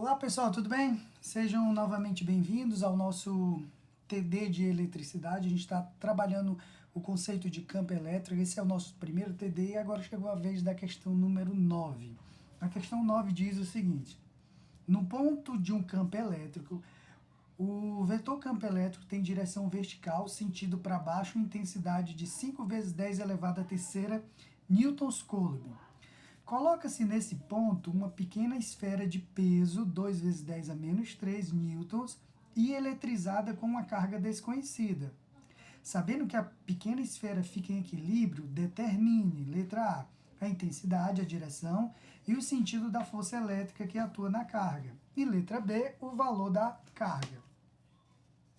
Olá pessoal, tudo bem? Sejam novamente bem-vindos ao nosso TD de eletricidade. A gente está trabalhando o conceito de campo elétrico. Esse é o nosso primeiro TD e agora chegou a vez da questão número 9. A questão 9 diz o seguinte: no ponto de um campo elétrico, o vetor campo elétrico tem direção vertical, sentido para baixo, intensidade de 5 vezes 10 elevado à terceira newtons coulomb. Coloca-se nesse ponto uma pequena esfera de peso, 2 vezes 10 a menos 3 newtons, e eletrizada com uma carga desconhecida. Sabendo que a pequena esfera fica em equilíbrio, determine, letra A, a intensidade, a direção e o sentido da força elétrica que atua na carga. E letra B, o valor da carga.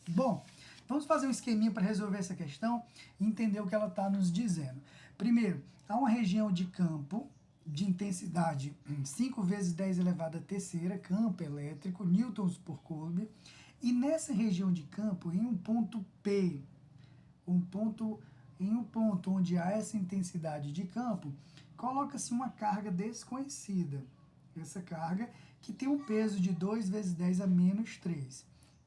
Bom, vamos fazer um esqueminha para resolver essa questão e entender o que ela está nos dizendo. Primeiro, há uma região de campo de intensidade 5 vezes 10 elevado à terceira, campo elétrico, newtons por coulomb, e nessa região de campo, em um ponto P, em um ponto onde há essa intensidade de campo, coloca-se uma carga desconhecida. Essa carga que tem um peso de 2 vezes 10 a menos 3.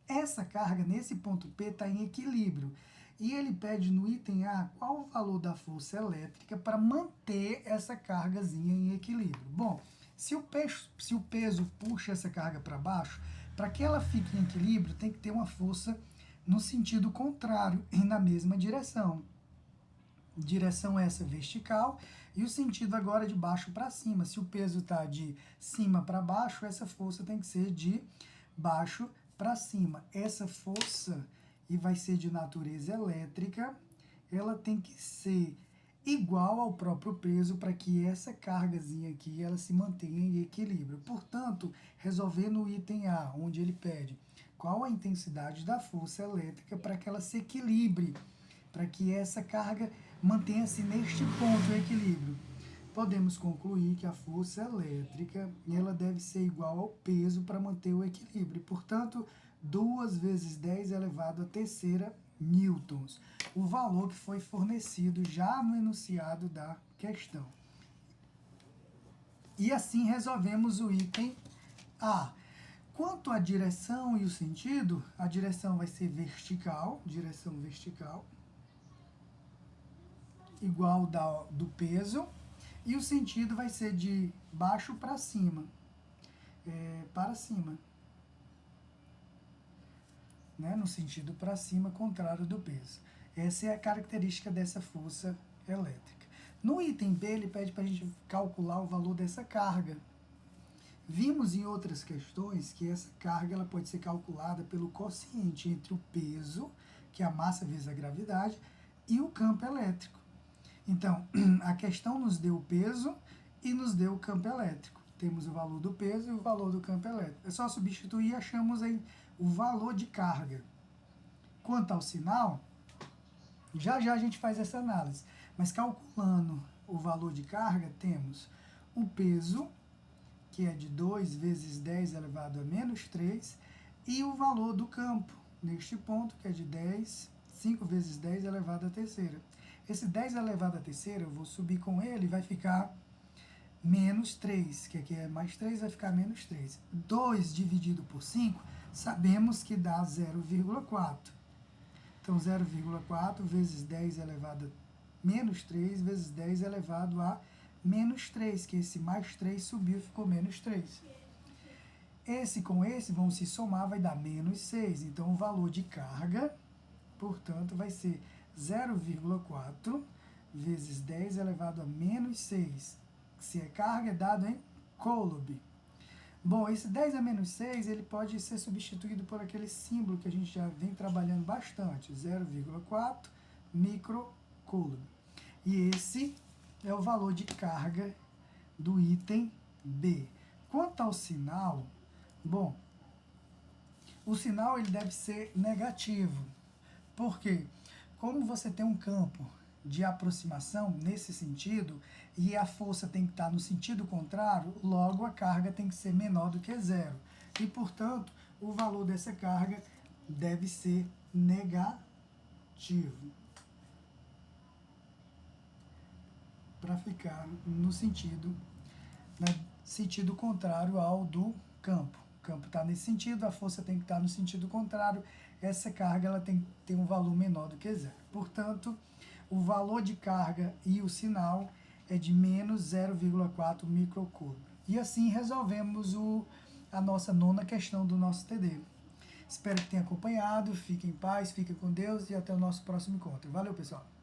Essa carga, nesse ponto P, está em equilíbrio. E ele pede no item A qual o valor da força elétrica para manter essa cargazinha em equilíbrio. Bom, se o peso puxa essa carga para baixo, para que ela fique em equilíbrio, tem que ter uma força no sentido contrário e na mesma direção. Direção essa vertical e o sentido agora de baixo para cima. Se o peso está de cima para baixo, essa força tem que ser de baixo para cima. Essa força, e vai ser de natureza elétrica, ela tem que ser igual ao próprio peso para que essa cargazinha aqui ela se mantenha em equilíbrio. Portanto, resolvendo o item A, onde ele pede qual a intensidade da força elétrica para que ela se equilibre, para que essa carga mantenha-se neste ponto de equilíbrio. Podemos concluir que a força elétrica ela deve ser igual ao peso para manter o equilíbrio. Portanto, 2 vezes 10 elevado à terceira newtons. O valor que foi fornecido já no enunciado da questão. E assim resolvemos o item A. Quanto à direção e o sentido, a direção vai ser vertical, direção vertical, igual do peso, e o sentido vai ser de baixo para cima, para cima, né? No sentido para cima, contrário do peso. Essa é a característica dessa força elétrica. No item B, ele pede para a gente calcular o valor dessa carga. Vimos em outras questões que essa carga ela pode ser calculada pelo quociente entre o peso, que é a massa vezes a gravidade, e o campo elétrico. Então, a questão nos deu o peso e nos deu o campo elétrico. Temos o valor do peso e o valor do campo elétrico. É só substituir e achamos aí o valor de carga. Quanto ao sinal, já a gente faz essa análise. Mas calculando o valor de carga, temos o peso, que é de 2 vezes 10 elevado a menos 3, e o valor do campo, neste ponto, que é de 5 vezes 10 elevado à terceira. Esse 10 elevado à terceira, eu vou subir com ele, vai ficar menos 3, que aqui é mais 3, vai ficar menos 3. 2 dividido por 5, sabemos que dá 0,4. Então, 0,4 vezes 10 elevado a menos 3, vezes 10 elevado a menos 3, que esse mais 3 subiu e ficou menos 3. Esse com esse vão se somar, vai dar menos 6. Então, o valor de carga, portanto, vai ser 0,4 vezes 10 elevado a menos 6. Se é carga, é dado em coulomb. Bom, esse 10 a menos 6, ele pode ser substituído por aquele símbolo que a gente já vem trabalhando bastante, 0,4 microcoulomb. E esse é o valor de carga do item B. Quanto ao sinal, bom, o sinal ele deve ser negativo. Por quê? Como você tem um campo de aproximação nesse sentido e a força tem que estar no sentido contrário, logo a carga tem que ser menor do que zero. E, portanto, o valor dessa carga deve ser negativo. Para ficar no sentido, né, sentido contrário ao do campo. campo está nesse sentido, a força tem que estar no sentido contrário, essa carga ela tem que ter um valor menor do que zero. Portanto, o valor de carga e o sinal é de menos 0,4 microcoulomb. E assim resolvemos a nossa nona questão do nosso TD. Espero que tenha acompanhado, fique em paz, fique com Deus e até o nosso próximo encontro. Valeu, pessoal!